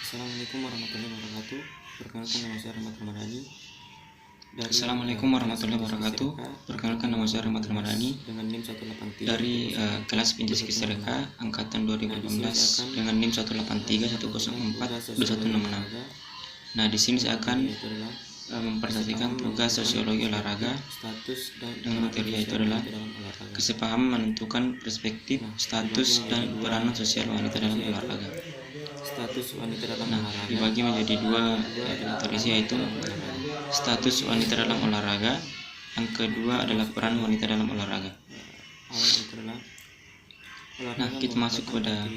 Assalamualaikum warahmatullahi wabarakatuh. Perkenalkan nama saya Rahmat Ramadhani. Assalamualaikum warahmatullahi wabarakatuh. Perkenalkan nama saya Rahmat Ramadhani dengan NIM 183 dari kelas Pinjai Sereka angkatan 2018 dengan NIM 183104216. Nah, di sini saya akan mempresentasikan tugas sosiologi olahraga dengan materi yaitu adalah kesepahaman menentukan perspektif, status, dan peranan sosial wanita dalam olahraga. Status wanita dalam olahraga Dibagi menjadi dua terisi yaitu status wanita dalam olahraga, yang kedua adalah peran wanita dalam olahraga. Nah, kita masuk pada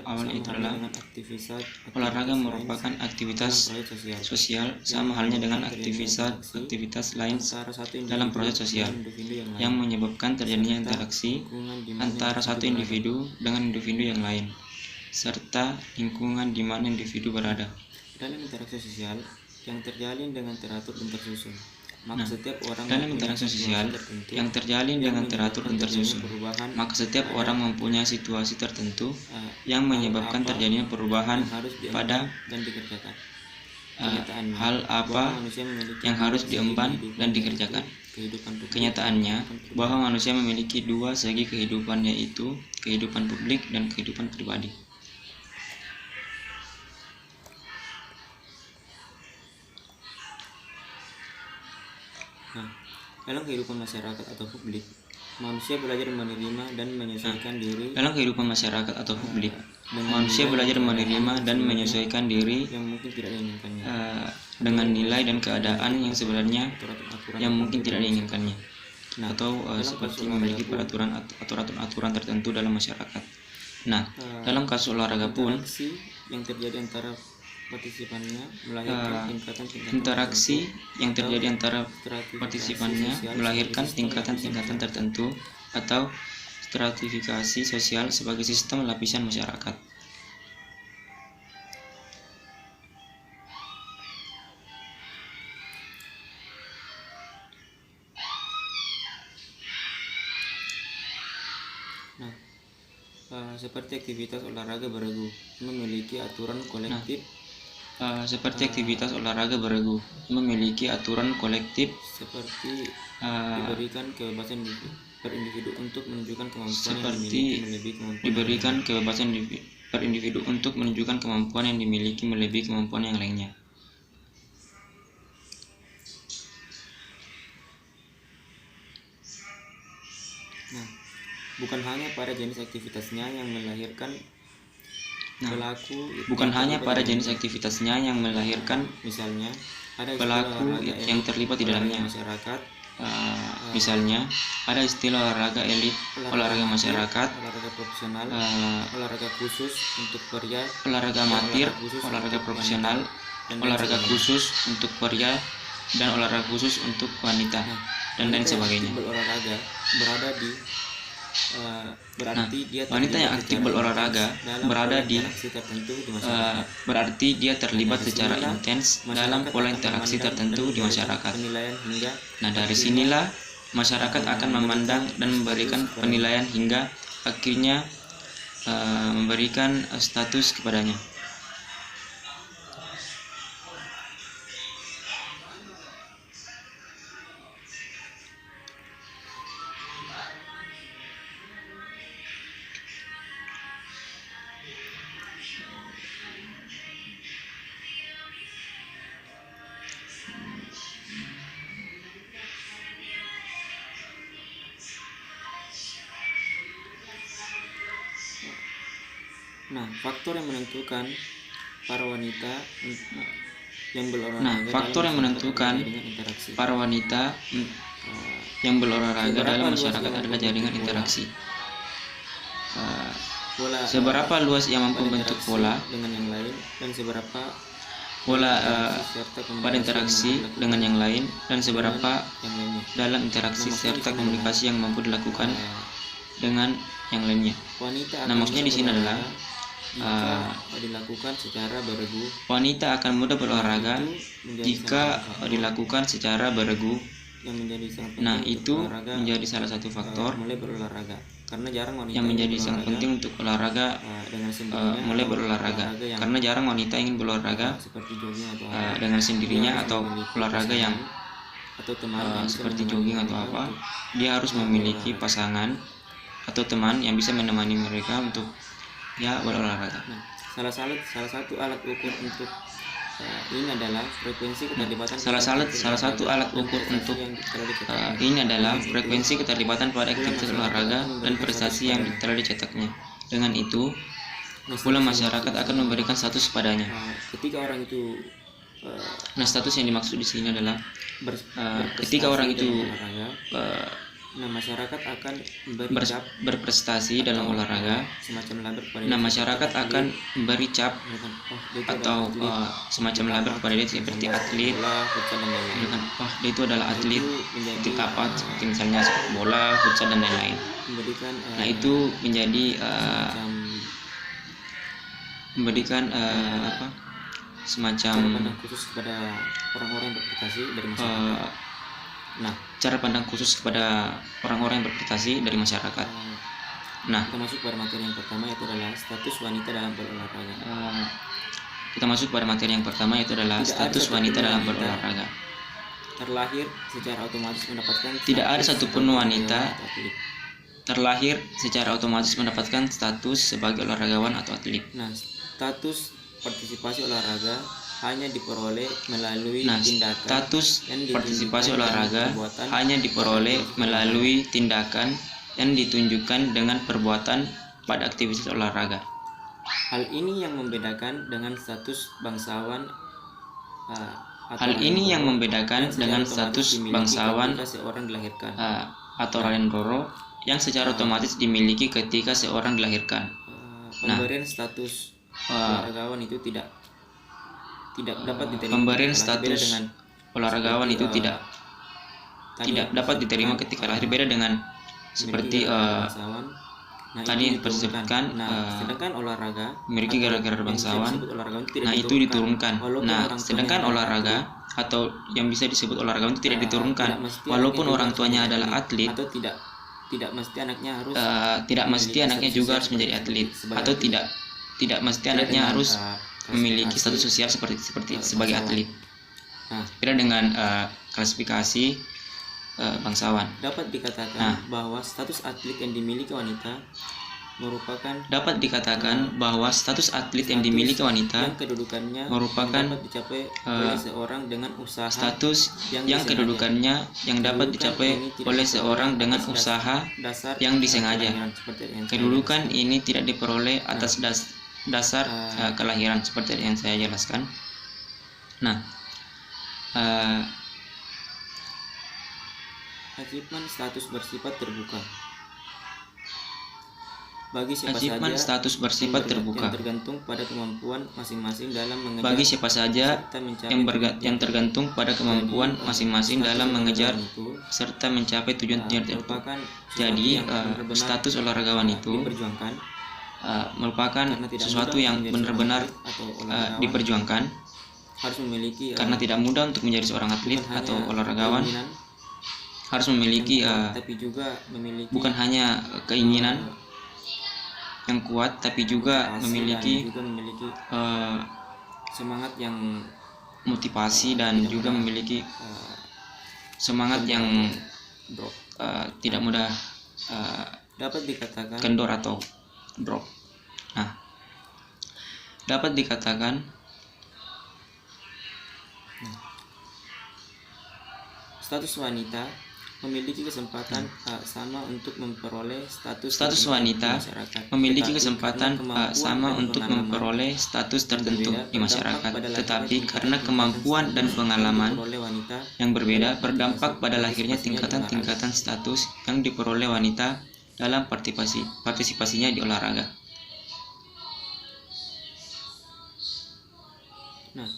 awal itu adalah olahraga merupakan aktivitas sosial sama halnya dengan aktivitas lain dalam proses sosial yang menyebabkan terjadinya interaksi antara satu individu dengan individu yang lain serta lingkungan di mana individu berada. Dalam interaksi sosial yang terjalin dengan teratur dan tersusun, maka setiap orang mempunyai situasi tertentu yang menyebabkan terjadinya perubahan pada hal apa yang harus diemban dan dikerjakan. Kenyataannya bahwa manusia memiliki dua segi kehidupan, yaitu kehidupan publik dan kehidupan pribadi. Nah, dalam kehidupan masyarakat atau publik, manusia belajar menerima dan menyesuaikan diri. Manusia belajar menerima dan menyesuaikan diri yang mungkin tidak diinginkannya dengan nilai dan keadaan yang sebenarnya yang mungkin tidak diinginkannya, atau seperti memiliki aturan tertentu dalam masyarakat. Nah, dalam kasus olahraga pun yang terjadi antara partisipannya melahirkan tingkatan tertentu atau stratifikasi sosial sebagai sistem lapisan masyarakat. Nah, seperti aktivitas olahraga beregu memiliki aturan kolektif. Seperti diberikan kebebasan per individu untuk menunjukkan kemampuan yang dimiliki melebihi kemampuan yang lainnya. Nah, bukan hanya pada jenis aktivitasnya yang melahirkan misalnya ada pelaku yang terlibat di dalamnya. Misalnya ada istilah olahraga elit, olahraga masyarakat, olahraga profesional, olahraga khusus untuk pria, olahraga amatir, olahraga profesional, olahraga khusus untuk pria, dan olahraga khusus untuk wanita, dan lain sebagainya. Wanita yang aktif berolahraga berarti dia terlibat secara intens dalam pola interaksi tertentu di masyarakat. Nah, dari sinilah masyarakat akan memandang dan memberikan penilaian hingga akhirnya memberikan status kepadanya. Nah, faktor yang menentukan para wanita yang dalam masyarakat adalah jaringan interaksi. Seberapa luas ia mampu membentuk pola dengan yang lain dan seberapa pada interaksi dengan yang lain dan seberapa dalam interaksi serta komunikasi yang mampu dilakukan dengan yang lainnya. Nah, maksudnya di sini adalah dilakukan secara beregu. Wanita akan mudah berolahraga jika dilakukan secara beregu yang menjadi sangat penting Nah, untuk itu olahraga, menjadi salah satu faktor mulai berolahraga, karena jarang wanita yang menjadi ingin sangat berolahraga, penting untuk olahraga dengan sendirinya, mulai atau berolahraga, olahraga yang karena jarang wanita ingin berolahraga seperti jogging atau dengan Dia sendirinya harus atau memiliki olahraga yang pasangan atau teman yang bisa seperti menemani jogging atau mereka apa. untuk Dia harus memiliki berolahraga. pasangan atau teman yang bisa menemani mereka untuk berolahraga. Nah, salah satu alat ukur untuk ini adalah frekuensi keterlibatan. Salah satu alat ukur untuk ini adalah frekuensi keterlibatan pada aktivitas olahraga dan prestasi yang telah dicetaknya. Dengan itu, pula masyarakat akan memberikan status padanya. Ketika orang itu Nah, status yang dimaksud di sini adalah ketika orang itu masyarakat akan berprestasi dalam olahraga. Semacam label kepada Nah, masyarakat akan memberi cap atau semacam label kepada dia seperti atlet. Dia itu adalah atlet seperti apa, seperti misalnya sepak bola, futsal dan lain-lain. Nah, itu memberikan semacam cara pandang khusus kepada orang-orang yang berprestasi dari masyarakat. Cara pandang khusus kepada orang-orang yang berprestasi dari masyarakat. Nah, kita masuk pada materi yang pertama, yaitu adalah status wanita dalam berolahraga. Kita masuk pada materi yang pertama, yaitu adalah status wanita dalam berolahraga. Terlahir secara otomatis mendapatkan Tidak ada satupun wanita terlahir secara otomatis mendapatkan status sebagai olahragawan atau atlet. Nah, status partisipasi olahraga hanya diperoleh melalui tindakan. Status partisipasi olahraga hanya diperoleh melalui tindakan yang ditunjukkan dengan perbuatan pada aktivitas olahraga. Hal ini yang membedakan dengan status bangsawan seorang dilahirkan atau Ralendroro yang secara otomatis dimiliki ketika seorang dilahirkan. Pemberian status olahragawan itu tidak dapat diterima. Pemberian status olahragawan itu tidak dapat diterima ketika lahir, beda dengan seperti tadi yang disebutkan. Sedangkan olahraga memiliki gelar-gelar bangsawan, nah itu diturunkan. Nah, sedangkan olahraga atau yang bisa disebut olahraga itu tidak diturunkan, walaupun orang tuanya adalah atlet. Atau tidak mesti anaknya harus tidak mesti anaknya juga harus menjadi atlet, atau tidak mesti anaknya harus memiliki status sosial seperti sebagai atlet. Beda dengan klasifikasi bangsawan. Dapat dikatakan bahwa status atlet yang dimiliki wanita merupakan yang kedudukannya merupakan dapat dicapai oleh seorang dengan usaha. Status yang kedudukannya yang dapat dicapai oleh seorang dengan usaha yang disengaja. Kedudukan ini tidak diperoleh atas dasar kelahiran seperti yang saya jelaskan. Nah, achievement status bersifat terbuka. Achievement status bersifat terbuka. Yang tergantung pada kemampuan masing-masing dalam mengejar. Bagi siapa saja yang tergantung pada kemampuan masing-masing dalam mengejar serta mencapai tujuan tertentu. Jadi, status olahragawan itu merupakan sesuatu yang benar-benar diperjuangkan, harus memiliki karena tidak mudah untuk menjadi seorang atlet atau olahragawan. Harus memiliki tapi juga memiliki bukan hanya keinginan yang kuat, tapi juga memiliki semangat yang motivasi dan juga memiliki semangat yang tidak mudah dapat dikatakan kendor atau drop. Nah, dapat dikatakan status wanita memiliki kesempatan sama untuk memperoleh status wanita memiliki kesempatan sama untuk memperoleh status tertentu di masyarakat, tetapi karena kemampuan dan pengalaman yang berbeda berdampak pada lahirnya tingkatan-tingkatan status yang diperoleh wanita dalam partisipasinya di olahraga. Nah,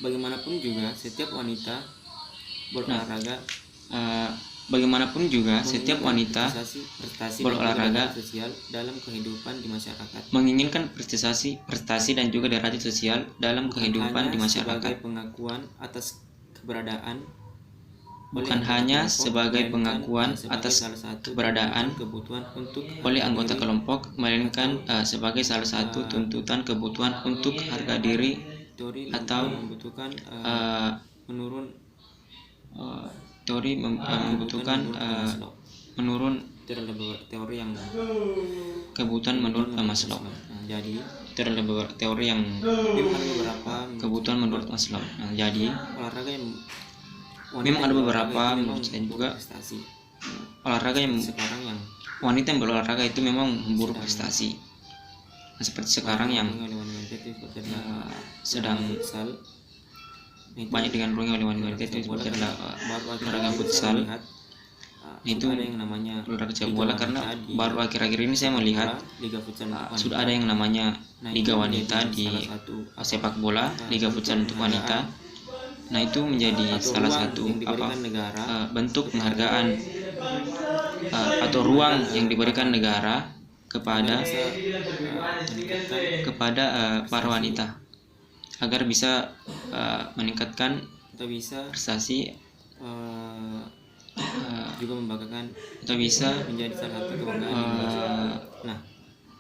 bagaimanapun juga setiap wanita berolahraga berolahraga sosial dalam kehidupan di masyarakat, menginginkan prestasi dan juga derajat sosial dalam kehidupan di masyarakat, sebagai pengakuan atas keberadaan bukan hanya sebagai pengakuan atas keberadaan oleh anggota kelompok, melainkan sebagai salah satu tuntutan kebutuhan untuk harga diri atau teori membutuhkan menurun teori yang kebutuhan menurut Maslow. jadi Terdapat teori yang kebutuhan menurut Maslow. Jadi olahraga yang memang ada beberapa menurut saya juga olahraga yang sekarang yang wanita yang berolahraga itu memang memburu prestasi. Nah, seperti sekarang yang sedang banyak digandrungi oleh wanita itu seperti adalah olahraga futsal. Itu ada yang namanya olahraga sepak bola, karena baru akhir-akhir ini saya melihat Liga Futsal sudah ada yang namanya liga wanita di sepak bola, liga futsal untuk wanita. Nah, itu menjadi salah satu bentuk penghargaan atau ruang yang diberikan negara kepada para wanita agar bisa meningkatkan atau bisa prestasi juga membanggakan atau bisa menjadi salah satu kebanggaan di Indonesia. Nah,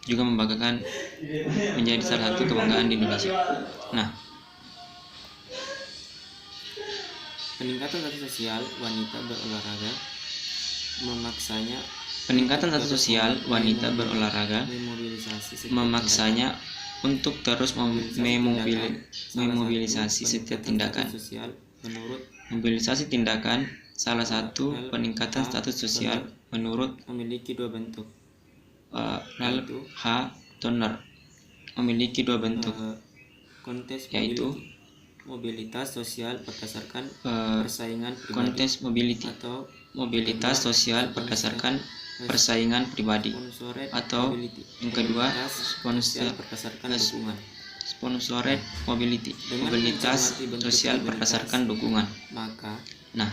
juga membanggakan menjadi salah satu kebanggaan di Indonesia. Nah, peningkatan status sosial wanita berolahraga memaksanya untuk terus memobilisasi setiap tindakan. Mobilisasi tindakan salah satu peningkatan status sosial menurut memiliki dua bentuk. Ralph H. Turner memiliki dua bentuk, Kontes yaitu mobilitas sosial berdasarkan persaingan pribadi kontes atau mobilitas sosial berdasarkan persaingan pribadi, atau yang kedua sponsored mobility, mobilitas sosial berdasarkan dukungan. Nah,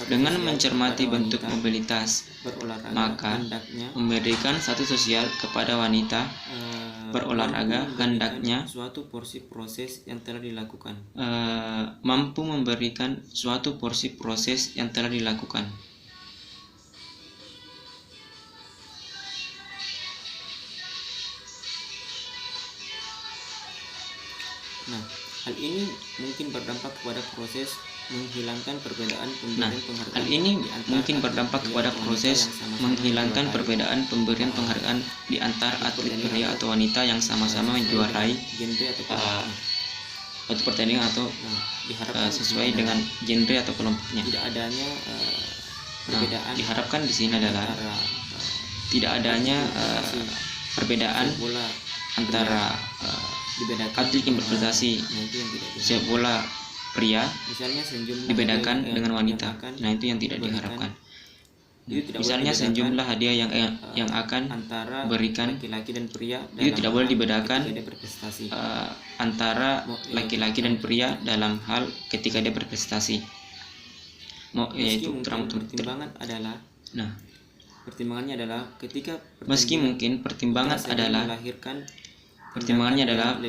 dengan mencermati bentuk mobilitas, maka memberikan status sosial kepada wanita berolahraga hendaknya suatu porsi proses yang telah dilakukan. Mampu memberikan suatu porsi proses yang telah dilakukan. Nah, hal ini mungkin berdampak kepada proses menghilangkan perbedaan pemberian penghargaan di antara atlet pria atau wanita yang sama-sama menjuarai suatu pertandingan atau sesuai dengan genre atau kelompoknya. Tidak adanya perbedaan. Diharapkan di sini adalah tidak adanya perbedaan antara atlet yang berprestasi sepak bola pria dibedakan dengan wanita. Nah, itu yang tidak diharapkan. Misalnya sejumlah hadiah yang akan berikan laki-laki dan pria itu tidak boleh dibedakan antara laki-laki dan pria dalam hal ketika dia berprestasi. Yaitu pertimbangannya adalah ketika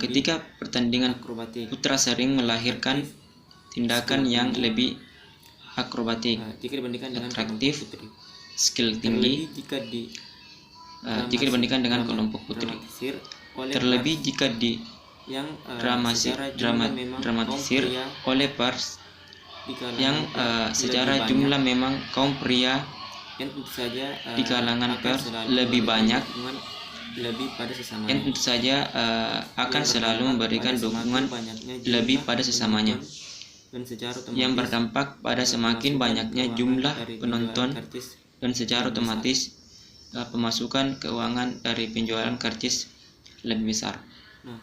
ketika pertandingan putra sering melahirkan tindakan yang lebih akrobatik, atraktif, skill tinggi jika dibandingkan dengan kelompok putri. Terlebih jika dramatisir oleh pers yang secara jumlah memang kaum pria di kalangan pers lebih banyak, yang tentu saja akan selalu memberikan dukungan lebih pada sesamanya, yang berdampak pada semakin banyaknya jumlah penonton dan secara otomatis pemasukan keuangan dari penjualan karcis lebih besar. Nah,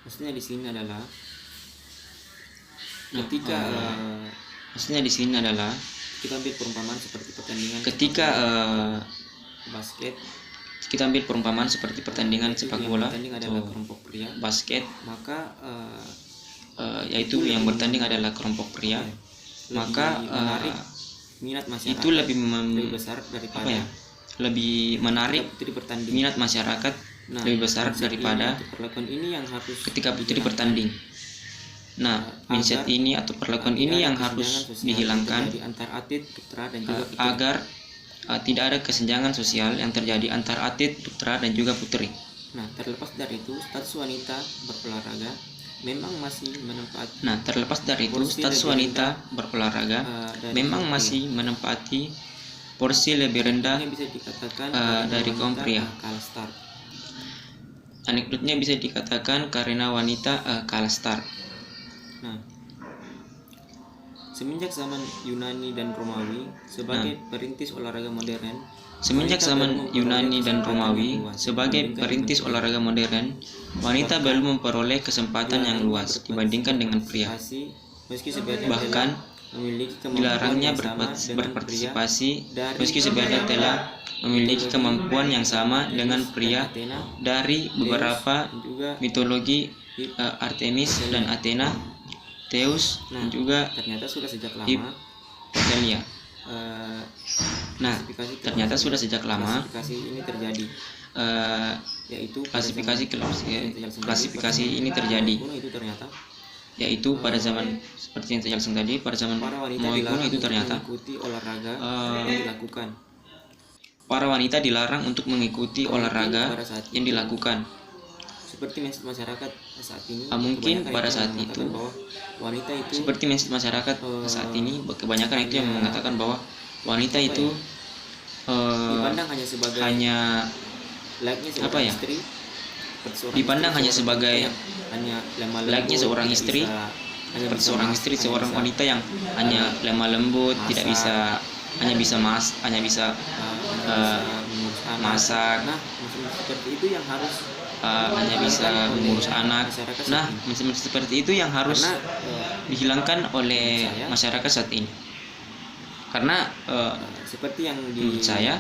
maksudnya di sini adalah kita ambil perumpamaan seperti pertandingan pertandingan sepak bola atau basket, maka yaitu yang bertanding adalah kelompok pria, maka minat masyarakat itu lebih besar daripada lebih menarik minat masyarakat lebih besar daripada ini yang harus ketika putri bertanding. Nah, mindset ini atau perlakuan ini yang harus dihilangkan agar tidak ada kesenjangan sosial yang terjadi antar atlet putra dan juga putri. Nah, terlepas dari itu, status wanita berolahraga memang masih menempati porsi lebih rendah dari kaum pria. Anekdotnya bisa dikatakan karena wanita kalah start. Nah, semenjak zaman Yunani dan Romawi sebagai perintis olahraga modern, wanita belum memperoleh kesempatan yang luas dibandingkan dengan pria. Bahkan dilarangnya berpartisipasi meski sebenarnya telah memiliki kemampuan yang sama dengan pria dari beberapa mitologi Artemis dan Athena, Zeus dan juga Ternyata sudah sejak lama Italia. ternyata sudah sejak lama klasifikasi ini terjadi, yaitu pada zaman seperti yang saya jelaskan tadi, pada zaman Moai kuno itu ternyata para wanita dilarang untuk mengikuti olahraga yang dilakukan. Seperti mindset masyarakat saat ini, Mungkin pada saat itu wanita itu seperti mindset masyarakat saat ini kebanyakan itu yang mengatakan bahwa wanita itu dipandang hanya sebagai istri, dipandang hanya sebagai layaknya seorang istri, seorang wanita yang hanya lemah lembut, tidak bisa hanya bisa masak, seperti itu yang harus hanya bisa mengurus anak. Nah, seperti itu yang harus dihilangkan oleh masyarakat saat ini. Karena seperti yang menurut saya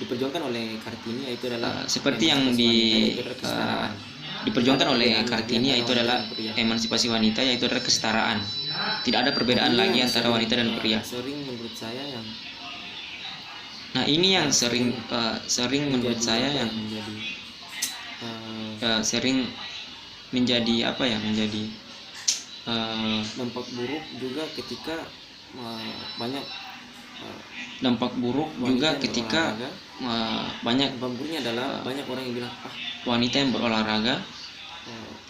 diperjuangkan oleh Kartini, yaitu adalah diperjuangkan oleh Kartini, yaitu adalah emansipasi wanita, yaitu adalah kesetaraan. Tidak ada perbedaan lagi antara wanita dan pria. Sering menurut saya yang ini yang sering menurut saya yang sering menjadi dampak buruk juga ketika banyak dampak buruk juga ketika banyak dampak buruknya adalah banyak orang yang bilang wanita yang berolahraga.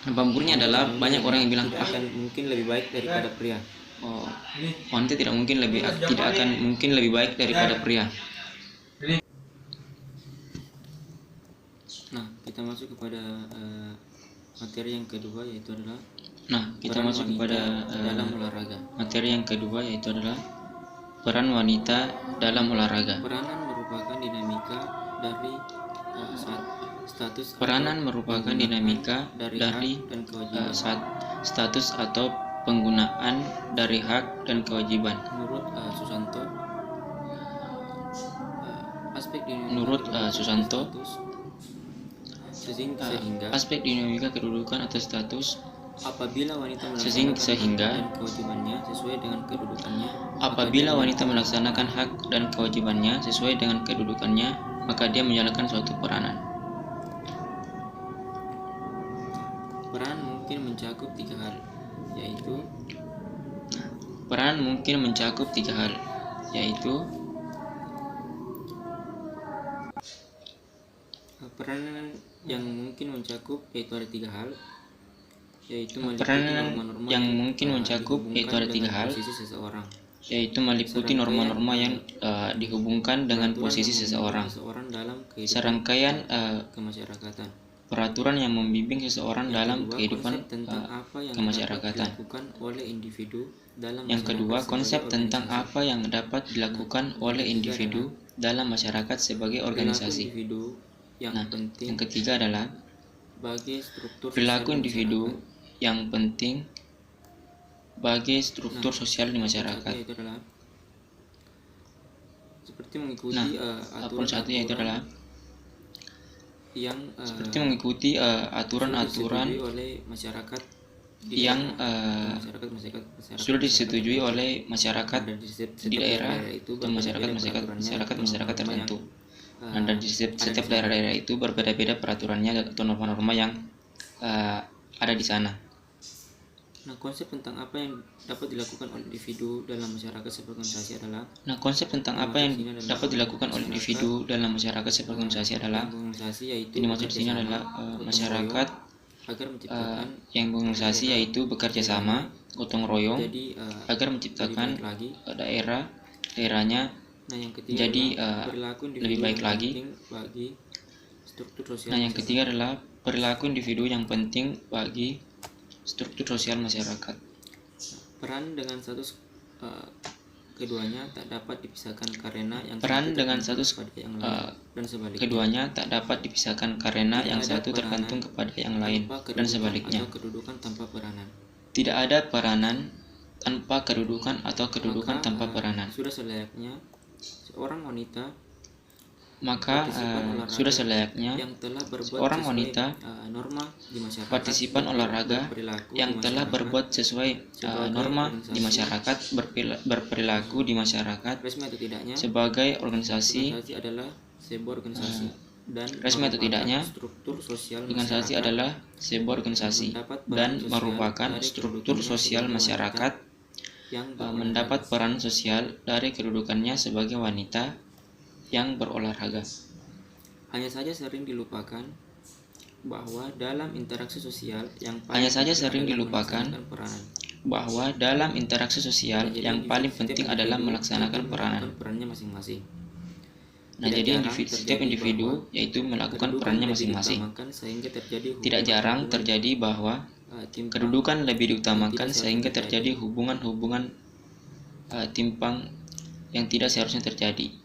Dampak buruknya adalah banyak orang yang bilang akan mungkin lebih baik daripada pria. Wanita tidak akan mungkin lebih baik daripada pria. Nah, kita masuk kepada materi yang kedua, yaitu adalah dalam olahraga. Materi yang kedua yaitu adalah peran wanita dalam olahraga. Peranan merupakan dinamika dari status atau penggunaan dari hak dan kewajiban. Menurut Susanto, aspek dinamika kedudukan atau status apabila wanita melaksanakan hak dan kewajibannya sesuai dengan kedudukannya, maka dia menjalankan suatu peranan. Peran mungkin mencakup tiga hal, yaitu peranan yang mungkin mencakup yaitu ada tiga hal, yaitu meliputi norma-norma yang dihubungkan dengan posisi seseorang, serangkaian peraturan yang membimbing seseorang dalam kehidupan kemasyarakatan. Yang kedua, konsep tentang apa yang dapat dilakukan oleh individu dalam masyarakat sebagai organisasi. Yang ketiga adalah perilaku individu yang penting bagi struktur sosial di masyarakat. Seperti mengikuti aturan-aturan yang sudah disetujui oleh masyarakat di daerah atau masyarakat tertentu. Dan di setiap daerah-daerah itu berbeda-beda peraturannya atau norma-norma yang ada di sana. Nah, konsep tentang apa yang dapat dilakukan oleh individu dalam masyarakat seberorganisasi adalah organisasi yaitu dimaksud di sini adalah masyarakat agar menciptakan yang berorganisasi yaitu bekerja sama, gotong royong jadi agar menciptakan lagi. daerahnya Nah, yang ketiga jadi perilaku individu lebih baik yang lagi. penting bagi struktur sosial. Nah, yang ketiga adalah perilaku individu yang penting bagi struktur sosial masyarakat. Peran dengan status keduanya tak dapat dipisahkan karena yang Peran satu dengan tergantung status kepada yang lain dan sebaliknya. keduanya tak dapat dipisahkan karena Tidak yang ada satu peranan tergantung kepada yang lain tanpa dan kedudukan sebaliknya. atau kedudukan tanpa peranan. Tidak ada peranan tanpa kedudukan atau kedudukan Maka, tanpa peranan. Sudah selayaknya seorang wanita yang telah berbuat seorang sesuai wanita norma di masyarakat partisipan olahraga yang telah berbuat sesuai norma di masyarakat, berperilaku di masyarakat resmi atau tidaknya sebagai organisasi adalah sebuah organisasi dan resmi atau tidaknya struktur sosial organisasi adalah sebuah organisasi dan merupakan struktur sosial masyarakat yang mendapat peran sosial dari kedudukannya sebagai wanita yang berolahraga. Hanya saja sering dilupakan bahwa dalam interaksi sosial yang paling penting adalah melaksanakan perannya masing-masing. Nah, jadi setiap individu yaitu melakukan perannya masing-masing. Tidak jarang terjadi bahwa kedudukan lebih diutamakan sehingga terjadi hubungan-hubungan timpang yang tidak seharusnya terjadi.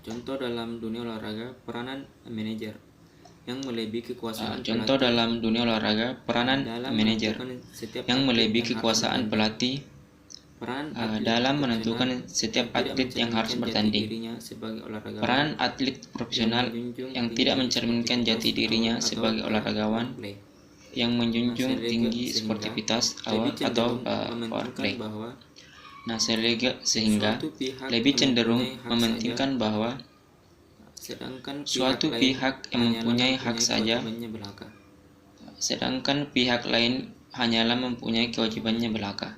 Contoh dalam dunia olahraga, peranan manajer yang melebihi kekuasaan pelatih dalam menentukan setiap atlet yang harus bertanding. Peranan atlet profesional yang tidak mencerminkan jati dirinya sebagai olahragawan yang menjunjung tinggi sportivitas atau power play. Nah, sehingga lebih cenderung mementingkan bahwa suatu pihak yang mempunyai hak saja, sedangkan pihak lain hanyalah mempunyai kewajibannya belaka.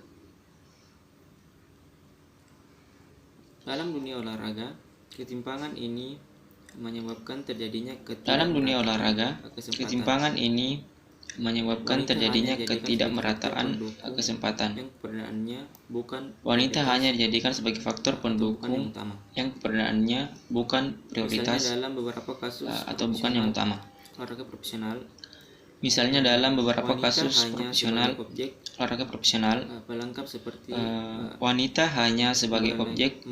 Dalam dunia olahraga, ketimpangan ini menyebabkan terjadinya ketidakmerataan kesempatan. Wanita hanya dijadikan sebagai faktor pendukung yang keberadaannya bukan prioritas atau bukan yang utama. Misalnya dalam beberapa kasus profesional olahraga profesional, wanita hanya sebagai objek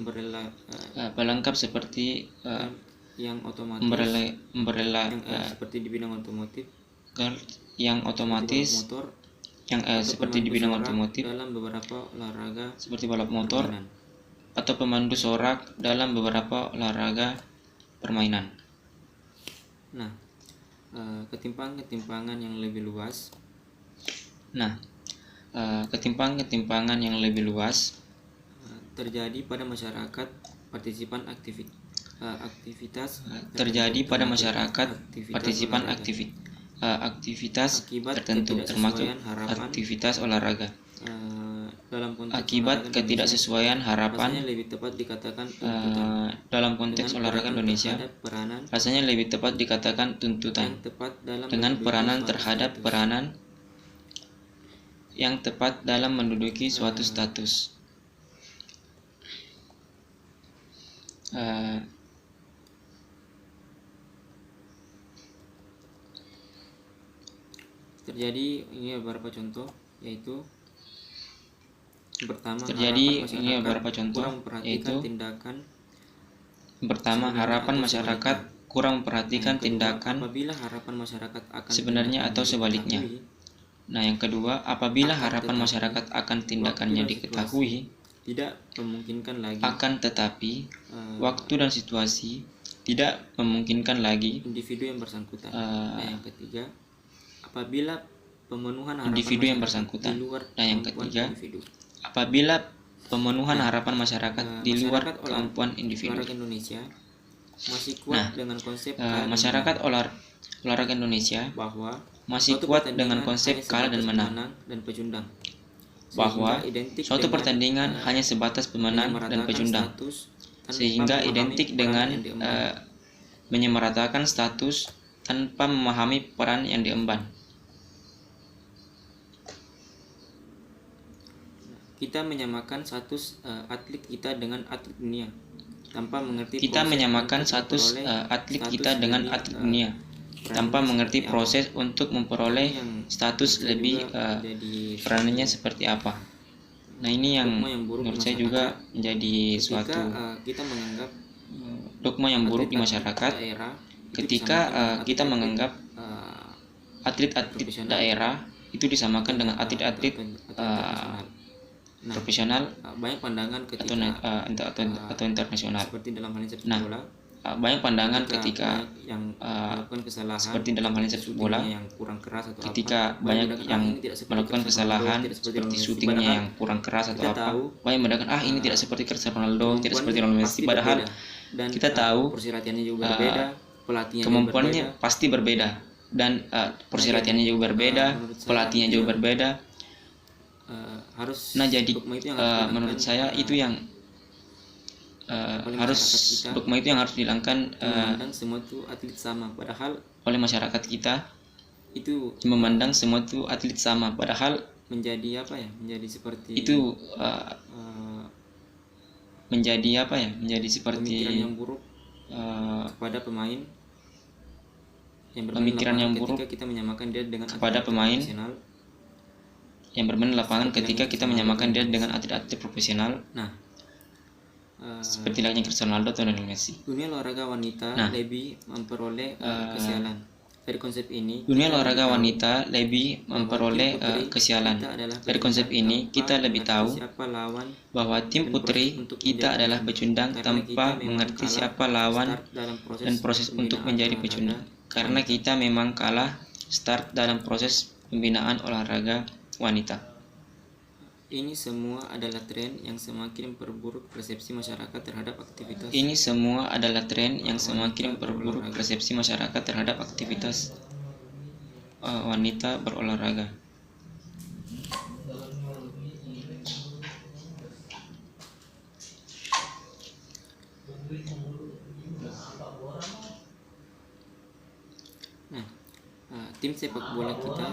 pelengkap seperti seperti di bidang otomotif seperti di bidang otomotif dalam beberapa olahraga seperti balap motor atau pemandu sorak dalam beberapa olahraga permainan. Nah, ketimpangan yang lebih luas. Ketimpangan yang lebih luas terjadi pada masyarakat partisipan aktivitas tertentu termasuk aktivitas olahraga. Akibat ketidaksesuaian harapan dalam konteks olahraga Indonesia, rasanya lebih tepat dikatakan tuntutan dengan peranan terhadap peranan yang tepat dalam menduduki suatu status. Terjadi ini beberapa contoh, yaitu harapan masyarakat kurang memperhatikan tindakan sebenarnya atau sebaliknya. Nah, yang kedua, apabila harapan masyarakat akan tindakannya diketahui, tidak memungkinkan lagi. Akan tetapi, waktu dan situasi tidak memungkinkan lagi individu yang bersangkutan. Yang ketiga, apabila pemenuhan harapan individu yang bersangkutan. Nah, yang ketiga, apabila pemenuhan harapan masyarakat di luar kemampuan individu. Indonesia masih kuat dengan konsep masyarakat olahraga Indonesia bahwa masih kuat dengan konsep kalah dan menang, bahwa suatu pertandingan hanya sebatas pemenang dan pecundang, sehingga identik dengan menyamaratakan status tanpa memahami peran yang diemban. Kita menyamakan status atlet kita dengan atlet dunia tanpa mengerti proses untuk memperoleh status lebih peranannya seperti apa. Nah, ini yang menurut saya juga menjadi suatu dogma yang buruk di masyarakat ketika kita menganggap atlet-atlet daerah itu disamakan dengan atlet-atlet profesional banyak pandangan ketika atau internasional. Seperti dalam hal sepak bola, banyak pandangan ketika yang melakukan kesalahan seperti dalam hal sepak bola yang kurang keras atau ketika banyak yang melakukan kesalahan seperti syutingnya yang kurang keras atau apa, banyak mengatakan ini tidak seperti Cristiano Ronaldo, tidak seperti Lionel Messi, padahal kita tahu porsi latihannya juga berbeda, pelatihnya kemampuannya pasti berbeda, dan porsi latihannya juga berbeda, pelatihnya juga berbeda. Jadi menurut saya itu yang dogma itu yang harus dihilangkan semua itu atlet sama, padahal oleh masyarakat kita itu memandang semua itu atlet sama, padahal menjadi seperti itu menjadi seperti pemikiran yang buruk kepada pemain ketika kita menyamakan dia dengan kepada pemain yang bermain di lapangan ketika kita menyamakan dia dengan atlet-atlet profesional. Seperti layaknya Cristiano Ronaldo atau Lionel Messi. Dunia olahraga wanita lebih memperoleh kesialan. Dari konsep ini, dunia olahraga wanita lebih memperoleh kesialan. Dari konsep ini, kita lebih tahu bahwa tim putri kita adalah pecundang tanpa mengerti siapa lawan dan proses untuk menjadi pecundang. Karena kita memang kalah start dalam proses pembinaan olahraga wanita. Ini semua adalah tren yang semakin memperburuk persepsi masyarakat terhadap aktivitas. Wanita berolahraga. Tim sepak bola kita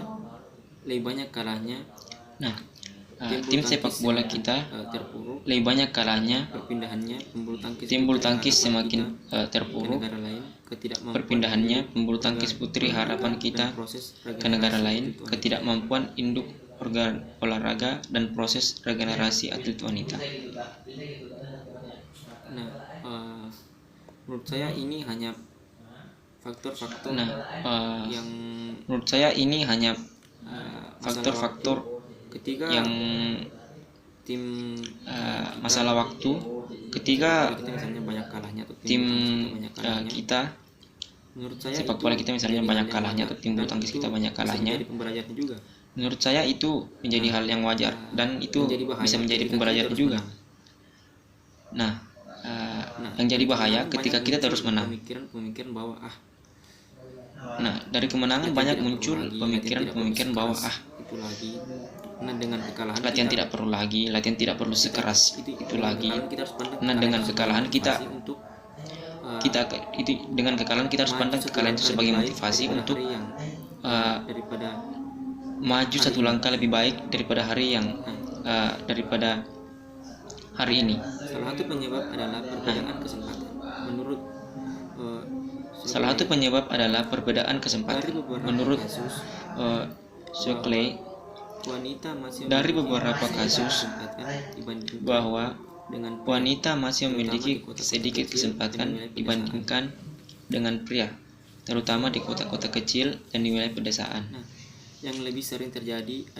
lebih banyak kalahnya. Tim sepak bola kita terpuruk, lebih banyak kalahnya. Tim bulu tangkis semakin terpuruk. Perpindahannya pembulu tangkis putri harapan kita ke negara lain, ketidakmampuan induk olahraga dan proses regenerasi atlet wanita. Menurut saya ini hanya faktor-faktor yang menurut saya ini hanya faktor-faktor ketika yang tim masalah waktu ketika misalnya banyak kalahnya atau tim kita menurut saya sepak bola kita misalnya banyak kalahnya atau tim bulu tangkis kita banyak kalahnya, menurut saya itu menjadi hal yang wajar dan itu bisa menjadi pembelajaran juga. Yang jadi bahaya ketika kita terus menang. Pemikiran bahwa dari kemenangan banyak muncul pemikiran bahwa itu lagi. Dengan kekalahan latihan tidak perlu lagi, latihan tidak perlu sekeras itu lagi. Dengan kekalahan kita harus pandang kekalahan itu sebagai motivasi untuk daripada maju satu langkah lebih baik daripada hari ini. Salah satu penyebab adalah perbedaan kesempatan. Menurut Shockley, dari beberapa kasus bahwa wanita masih memiliki sedikit kesempatan dibandingkan dengan pria, terutama di kota-kota kecil dan di wilayah pedesaan. Yang lebih sering terjadi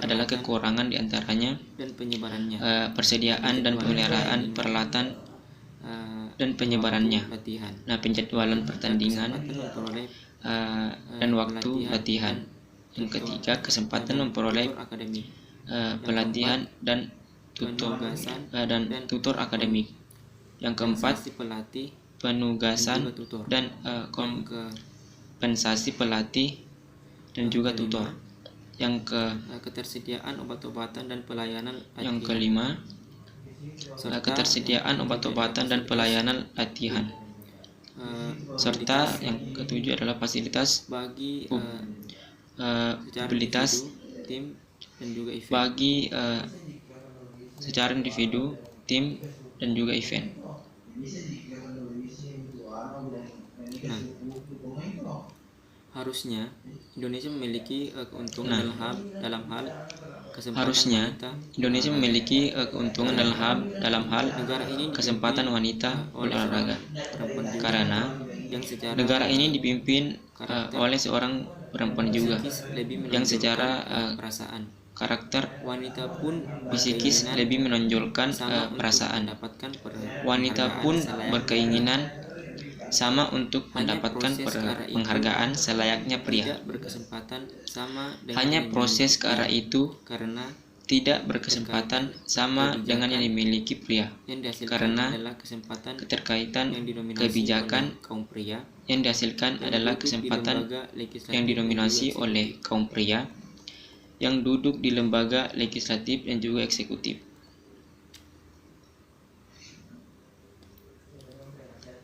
adalah kekurangan di antaranya dan penyebarannya, persediaan dan pemeliharaan peralatan dan penyebarannya, penjadwalan pertandingan dan waktu latihan. Yang ketiga, kesempatan memperoleh pelatihan dan tutor akademik. Yang keempat, penugasan juga tutor. dan kompensasi pelatih dan juga tutor. Ketersediaan obat-obatan dan pelayanan Yang latihan. kelima, Serta ketersediaan obat-obatan dan pelayanan latihan. Serta yang ketujuh adalah fasilitas bagi secara mobilitas individu, tim dan juga event. bagi secara individu, tim dan juga event. Nah, harusnya Indonesia memiliki keuntungan dalam hal kesempatan Harusnya wanita. Indonesia memiliki keuntungan dalam hal Negara ini kesempatan wanita berolahraga, perempuan juga karena yang secara negara ini dipimpin oleh seorang perempuan juga psikis lebih yang menonjolkan secara perasaan. karakter Wanita pun psikis berkeinginan lebih menonjolkan sama untuk perasaan. mendapatkan Wanita penghargaan pun selayaknya berkeinginan sama untuk Hanya mendapatkan proses ke arah itu penghargaan selayaknya pria. tidak berkesempatan sama dengan Hanya yang proses dimiliki ke arah pria. itu Karena tidak berkesempatan sama dengan yang dimiliki pria, yang dihasilkan karena adalah kesempatan keterkaitan yang didominasi kebijakan oleh kaum pria yang dihasilkan adalah duduk di kesempatan lembaga legislatif yang dan didominasi juga oleh kaum pria yang duduk di lembaga legislatif dan juga eksekutif.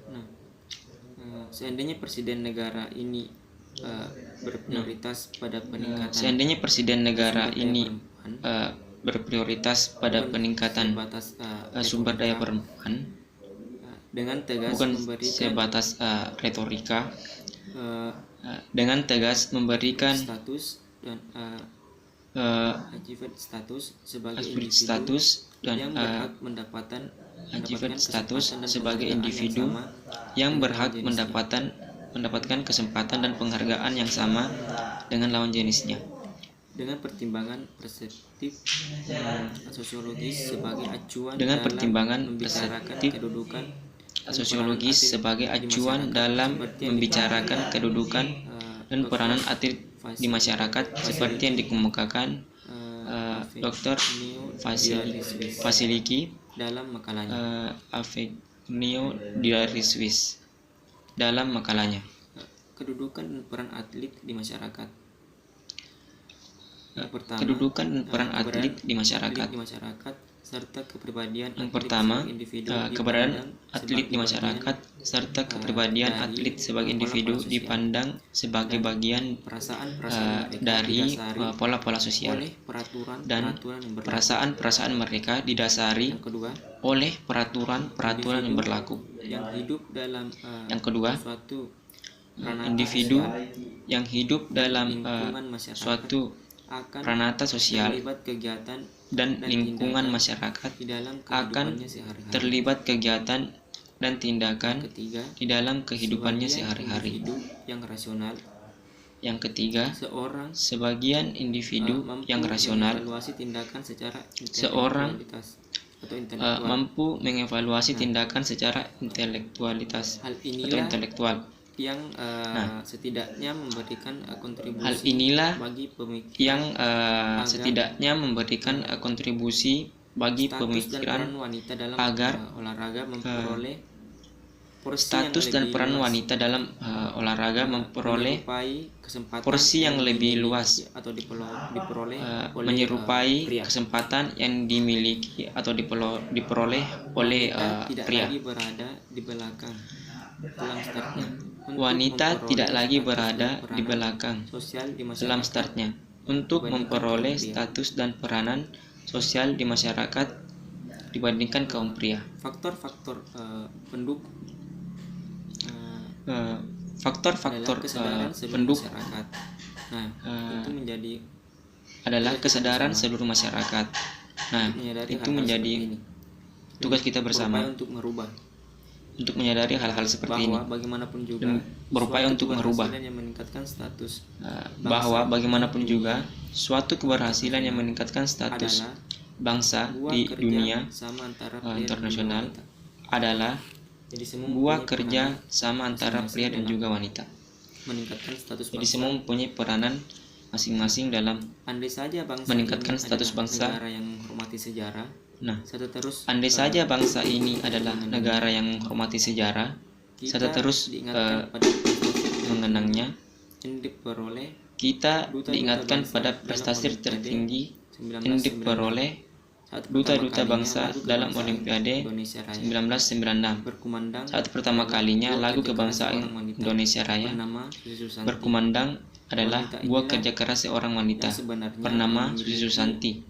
Nah, seandainya presiden negara ini berprioritas pada peningkatan Seandainya presiden negara sumber daya ini perempuan, berprioritas pada peningkatan sebatas sumber daya retorika, perempuan, dengan tegas bukan memberikan sebatas retorika, eh, dengan tegas memberikan status dan achieved status sebagai achieved individu status dan yang berhak mendapatkan achieved status kesempatan dan sebagai penghargaan individu yang sama yang dengan berhak lawan jenisnya. mendapatkan kesempatan dan penghargaan yang sama dengan lawan jenisnya, dengan pertimbangan perspektif sosiologis sebagai acuan dengan dalam pertimbangan membicarakan perspektif kedudukan sosiologis sebagai acuan dalam membicarakan kedudukan dan peranan atlet di masyarakat seperti yang dikemukakan Dr. Vasiliki dalam makalanya. Avenio dari Swiss dalam makalanya. Kedudukan dan peran atlet di masyarakat. Yang pertama, Kedudukan dan peran atlet di atlet masyarakat. di masyarakat serta kepribadian Yang atlet pertama, sebagai individu keberadaan dipandang atlet di sebagai masyarakat serta kepribadian dari atlet sebagai individu pola-pola sosial. dipandang sebagai bagian perasaan-perasaan mereka dari didasari pola-pola sosial oleh peraturan dan yang berlaku. perasaan-perasaan mereka didasari Yang kedua, oleh peraturan-peraturan yang berlaku. yang hidup dalam Yang kedua, suatu ranah individu sosial, yang hidup dalam lingkungan masyarakat suatu akan pranata sosial terlibat kegiatan dan lingkungan tindakan masyarakat di dalam akan kehidupannya sehari-hari. terlibat kegiatan dan tindakan Ketiga, di dalam kehidupannya sebagian sehari-hari. individu yang rasional, Yang ketiga, seorang sebagian individu mampu yang rasional mengevaluasi tindakan secara Seorang, intelektualitas atau intelektual. mampu mengevaluasi tindakan secara intelektualitas Hal atau inilah intelektual. yang setidaknya memberikan kontribusi Hal inilah bagi pemikiran yang setidaknya memberikan kontribusi bagi status dan pemikiran peran wanita dalam agar olahraga memperoleh porsi status yang dan lebih peran luas, wanita dalam olahraga memperoleh menyerupai kesempatan porsi yang lebih dimiliki luas, atau diperoleh oleh menyerupai pria. kesempatan yang dimiliki atau diperoleh oleh Wanita tidak pria. lagi berada di belakang dalam startnya untuk Wanita memperoleh tidak lagi status berada dan di peranan belakang sosial di dalam masyarakat startnya untuk dibandingkan memperoleh kaum pria. status dan peranan sosial di masyarakat dibandingkan kaum pria. Faktor-faktor pendukung Faktor-faktor adalah kesadaran seluruh pendukung masyarakat. Nah, itu menjadi adalah kesadaran seluruh masyarakat. Nah, menyadari itu hal-hal menjadi seperti ini. tugas kita bersama Berupaya untuk merubah untuk menyadari hal-hal seperti ini, bahwa bagaimanapun juga dan berupaya suatu untuk merubah keberhasilan yang meningkatkan status bahwa bagaimanapun juga suatu keberhasilan yang meningkatkan status adalah bangsa buah di kerja dunia sama antara pria dan internasional wanita. adalah Jadi semua buah mempunyai kerja peranan sama antara pria dan dalam juga wanita. meningkatkan status Jadi bangsa. semua mempunyai peranan masing-masing dalam Andai saja bangsa meningkatkan ini status adalah bangsa. negara yang menghormati sejarah Nah, serta terus andai saja bangsa ini adalah negara yang menghormati sejarah serta terus mengenangnya. Kita diingatkan pada prestasi tertinggi yang diperoleh duta-duta bangsa dalam Olimpiade 1996. Saat pertama kalinya lagu kebangsaan Indonesia Raya berkumandang adalah buah kerja keras seorang wanita bernama Susi Susanti.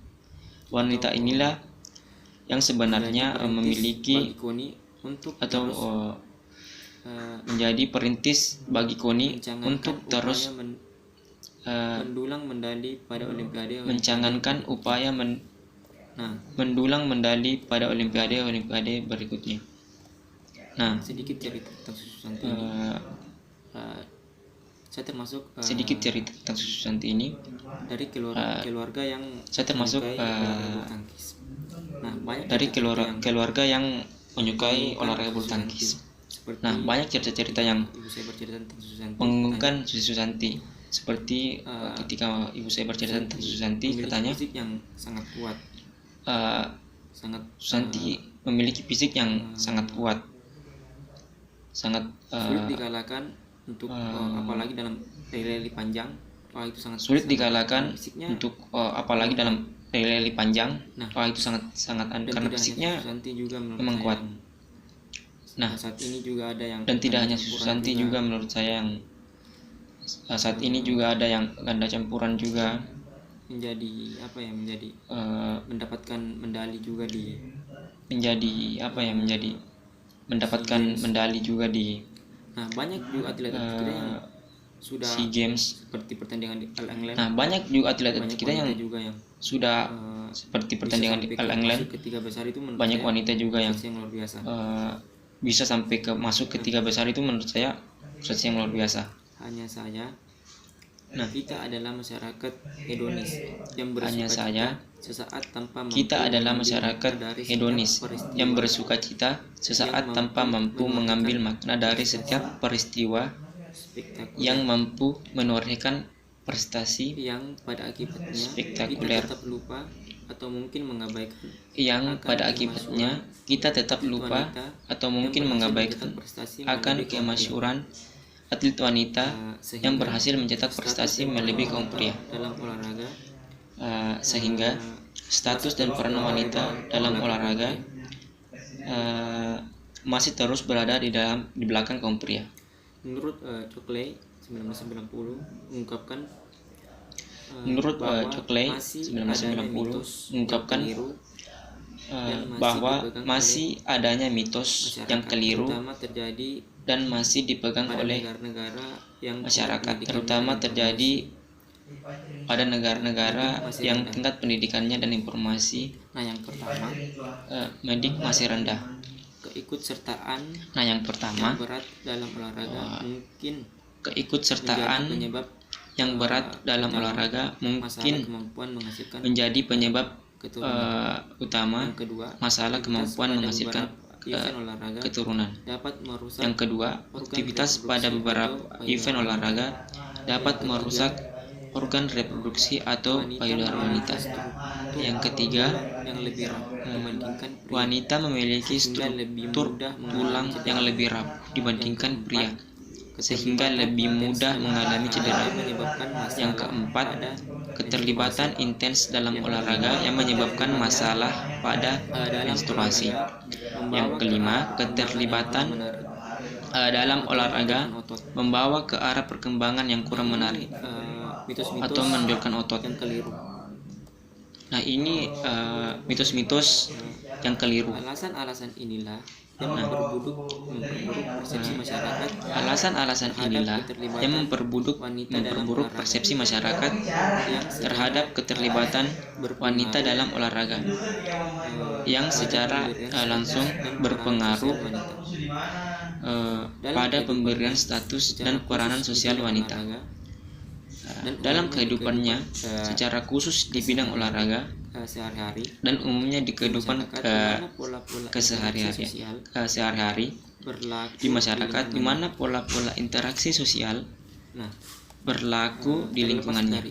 Wanita inilah yang sebenarnya memiliki atau menjadi perintis bagi KONI untuk terus mendulang medali pada Olimpiade mendulang medali pada Olimpiade berikutnya. Nah, sedikit cerita tentang Susi Susanti saya termasuk sedikit cerita tentang Susi Susanti ini dari keluarga yang saya termasuk bulu tangkis. Nah, banyak dari keluarga yang menyukai olahraga bulu tangkis. Nah, banyak cerita-cerita yang ibu saya bercerita tentang Susi Susanti mengagumkan Susi Susanti. Seperti ketika ibu saya bercerita tentang Susi Susanti, katanya fisik yang sangat kuat. Susanti memiliki fisik yang sangat kuat, sangat sulit dikalahkan untuk apalagi dalam rally panjang. Itu sangat sulit dikalahkan untuk apalagi dalam rally panjang. Itu sangat karena fisiknya memang kuat. Nah, saat ini juga ada yang dan tidak hanya Susi Susanti juga menurut saya yang saat ini juga ada yang ganda campuran juga menjadi mendapatkan medali juga mendapatkan medali juga di banyak juga atlet kita yang sudah SEA Games seperti pertandingan di All England. Nah, banyak juga atlet kita yang sudah seperti pertandingan di All England. Banyak wanita juga yang luar biasa. Bisa sampai masuk ke 3 besar itu menurut saya prestasi yang luar biasa. Hanya saja kita adalah masyarakat hedonis yang bersuka cita sesaat tanpa mampu mengambil makna dari setiap peristiwa yang mampu menorehkan prestasi yang pada akibatnya spektakuler kita tetap lupa atau mungkin mengabaikan akan kemasyhuran atlet wanita yang berhasil mencetak prestasi melebihi kaum pria dalam olahraga, sehingga status dan peran wanita dalam olahraga masih terus berada di belakang kaum pria. Menurut Cockley 1990 mengungkapkan bahwa masih adanya mitos yang keliru dan masih dipegang oleh masyarakat, terutama terjadi pada negara-negara yang tingkat pendidikannya dan informasi yang pertama medik masih rendah. Keikutsertaan yang pertama berat dalam olahraga mungkin menjadi penyebab utama masalah kemampuan menghasilkan keturunan. Yang kedua, aktivitas pada beberapa event olahraga dapat merusak organ reproduksi atau payudara wanita. Yang ketiga, wanita memiliki struktur tulang yang lebih rapuh dibandingkan pria, sehingga lebih mudah mengalami cedera. Yang keempat, keterlibatan intens dalam olahraga yang menyebabkan masalah pada menstruasi. Yang kelima, keterlibatan dalam olahraga membawa ke arah perkembangan yang kurang menarik atau menonjolkan otot. Nah, ini mitos-mitos yang keliru. Alasan-alasan inilah yang memperburuk persepsi masyarakat terhadap keterlibatan wanita dalam olahraga, yang secara langsung berpengaruh pada pemberian status dan peranan sosial wanita dalam kehidupannya secara khusus di bidang olahraga sehari-hari dan umumnya di kehidupan sehari-hari di masyarakat, di mana pola-pola interaksi sosial berlaku di lingkungannya.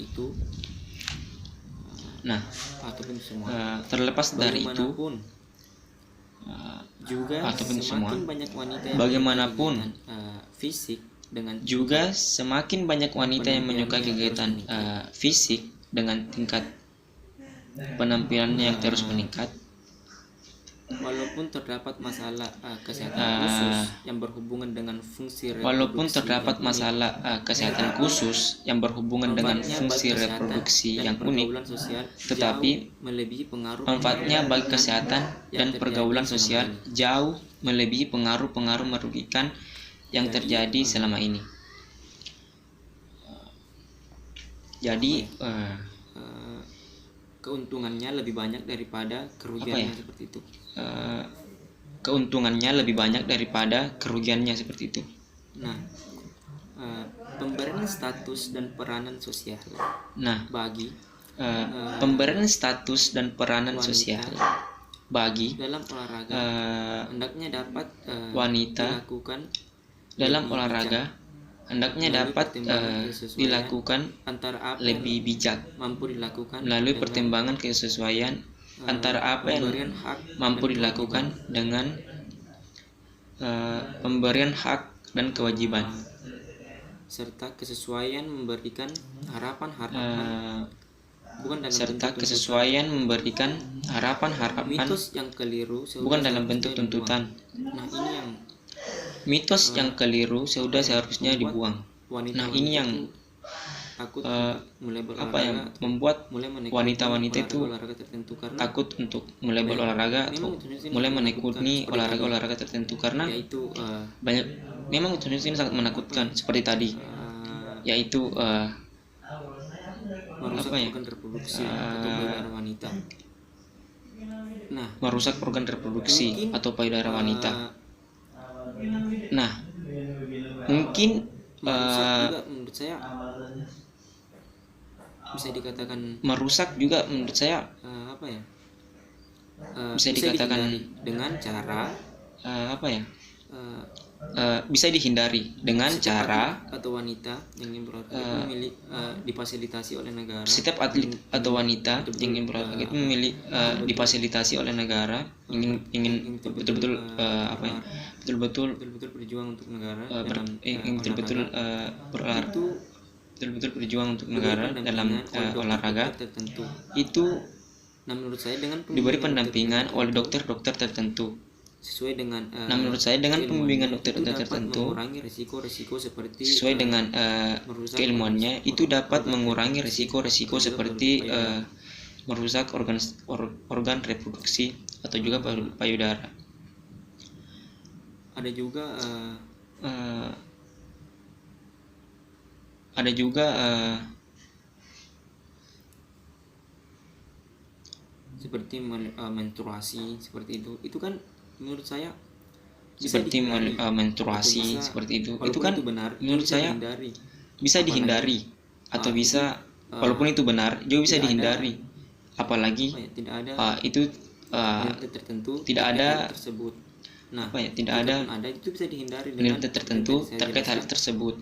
Terlepas dari itu, juga ataupun semua, banyak wanita yang bagaimanapun fisik dengan juga semakin banyak wanita yang menyukai kegiatan fisik dengan tingkat penampilannya yang terus meningkat. Walaupun terdapat masalah kesehatan khusus yang berhubungan dengan fungsi reproduksi yang unik, tetapi manfaatnya bagi kesehatan dan pergaulan sosial jauh melebihi pengaruh-pengaruh merugikan yang terjadi selama ini. Jadi keuntungannya lebih banyak daripada kerugiannya seperti itu. Keuntungannya lebih banyak daripada kerugiannya seperti itu. Nah, pemberian status dan peranan sosial. Pemberian status dan peranan sosial bagi dalam olahraga hendaknya dapat dilakukan dalam olahraga hendaknya dapat dilakukan antara apa lebih bijak, mampu dilakukan melalui pertimbangan kesesuaian antara apa yang mampu dilakukan dengan pemberian hak dan kewajiban, serta kesesuaian memberikan harapan-harapan mitos yang keliru bukan dalam bentuk tuntutan. Nah, ini yang mitos yang keliru sudah seharusnya dibuang. Nah, ini yang takut membuat wanita-wanita itu takut untuk mulai berolahraga atau mulai menekuni olahraga tertentu karena banyak memang itu sangat menakutkan seperti tadi, yaitu merusak organ reproduksi atau payudara wanita. Nah, mungkin menurut saya bisa dikatakan merusak juga menurut saya bisa dikatakan dengan cara bisa dihindari dengan cara atau wanita yang ingin berolahraga difasilitasi oleh negara. Setiap atlet atau wanita yang ingin berolahraga itu difasilitasi oleh negara, ingin betul-betul berjuang untuk negara berjuang untuk negara dalam olahraga itu menurut saya dengan diberi pendampingan oleh dokter-dokter tertentu. Sesuai dengan menurut saya dengan pembimbingan dokter-dokter tertentu sesuai dengan keilmuannya itu dapat mengurangi risiko-risiko seperti merusak organ reproduksi atau juga payudara. Ada juga seperti menstruasi seperti itu kan menurut saya seperti menstruasi seperti itu kan benar, menurut saya bisa dihindari atau bisa walaupun itu benar juga bisa dihindari, apalagi itu tertentu tidak ada tersebut. Tidak ada itu bisa dihindari penelitian tertentu terkait hal tersebut.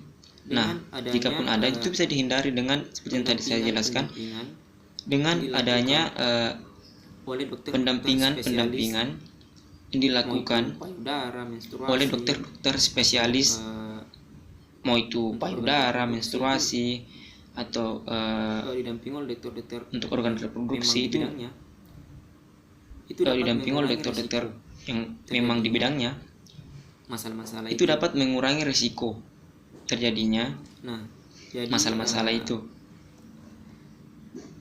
Nah, jika pun ada itu bisa dihindari dengan seperti yang tadi saya jelaskan, dengan adanya pendampingan yang dilakukan oleh dokter-dokter spesialis, mau itu payudara, menstruasi, atau didampingi oleh dokter-dokter untuk organ reproduksi itu didampingi oleh dokter-dokter yang memang di bidangnya, masalah-masalah itu dapat mengurangi risiko terjadinya masalah-masalah itu.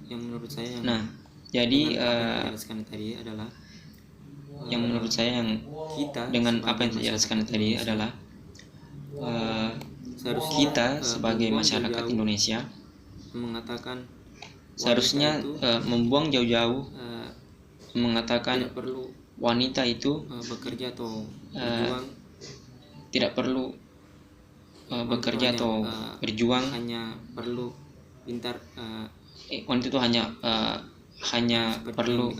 Yang menurut saya yang menurut saya yang dengan apa yang saya jelaskan tadi adalah kita sebagai masyarakat Indonesia seharusnya membuang jauh-jauh mengatakan wanita itu bekerja atau tidak perlu bekerja atau berjuang, hanya perlu pintar. Wanita itu hanya perlu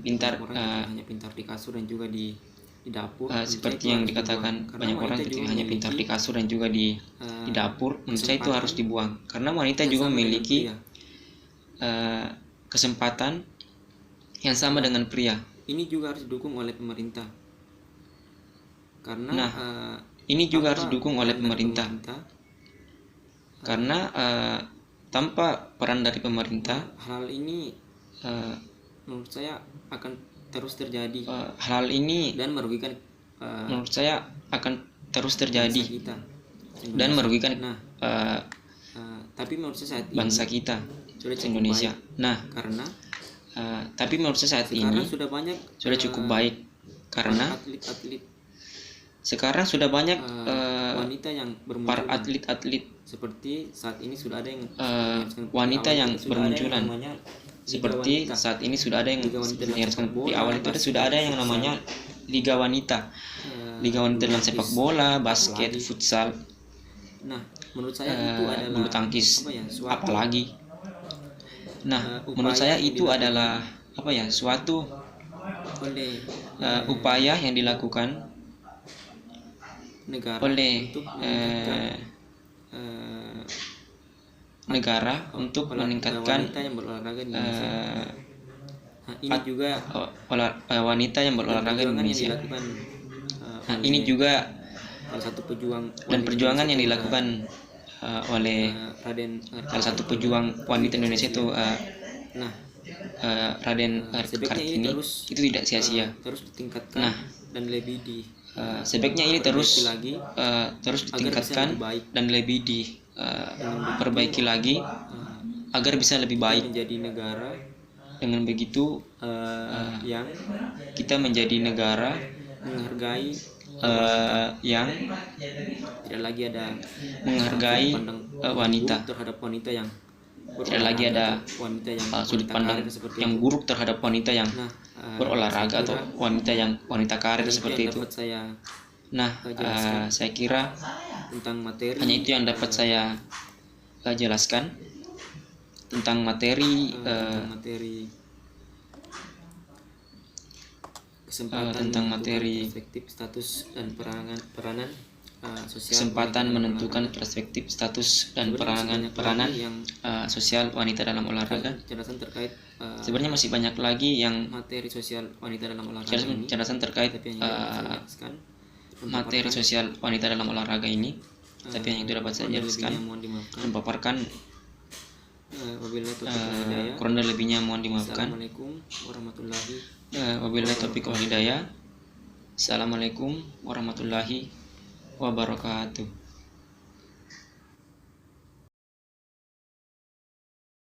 pintar, hanya pintar di kasur dan juga di dapur. Seperti yang dikatakan banyak orang ketika hanya pintar di kasur dan juga di dapur, menurut saya itu harus dibuang karena wanita juga memiliki kesempatan yang sama dengan pria. Ini juga harus didukung oleh pemerintah. Nah, ini juga harus didukung oleh pemerintah. Karena tanpa peran dari pemerintah, hal ini menurut saya akan terus terjadi. Hal ini dan merugikan menurut saya akan terus terjadi kita, dan merugikan tapi menurut saya saat bangsa ini kita sudah cukup Indonesia. baik. Nah, Karena tapi menurut saya saat sekarang ini sudah cukup baik karena atlet-atlet sekarang sudah banyak wanita yang para bermunculan. atlet-atlet Seperti saat ini sudah ada yang wanita yang bermunculan. namanya Seperti saat ini sudah ada yang di awal itu sudah ada yang namanya Liga Wanita. Liga wanita dalam sepak bola, basket, futsal, Nah, menurut saya itu adalah bulu tangkis, suatu apalagi. Nah, menurut saya itu adalah suatu oleh upaya yang dilakukan negara oleh untuk meningkatkan negara untuk meningkatkan wanita yang berolahraga di Indonesia. Nah, ini juga wanita yang berolahraga di Indonesia. Nah, ini juga salah satu pejuang perjuangan yang dilakukan oleh salah satu pejuang wanita Indonesia itu Raden Kartini. Itu tidak sia-sia. Terus ditingkatkan dan lebih sebaiknya ini terus ditingkatkan dan lebih diperbaiki lagi agar bisa lebih baik. Menjadi negara Dengan begitu yang kita menjadi negara menghargai yang tidak lagi ada menghargai wanita. terhadap wanita yang Tidak lagi ada sudut pandang yang buruk terhadap wanita yang berolahraga atau wanita karir seperti itu. Nah, saya kira tentang materi hanya itu yang dapat saya jelaskan tentang materi perspektif status dan peranan sosial kesempatan menentukan perspektif status dan peranan sosial wanita dalam olahraga. Penjelasan terkait Sebenarnya masih banyak lagi yang materi sosial wanita dalam olahraga ini. penjelasan terkait materi sosial wanita dalam olahraga ini, tapi yang itu dapat saya jelaskan dan paparkan. Kurang dan lebihnya mohon dimaafkan. Assalamualaikum warahmatullahi Wabillahi taufiq wal hidayah. Assalamualaikum warahmatullahi wabarakatuh.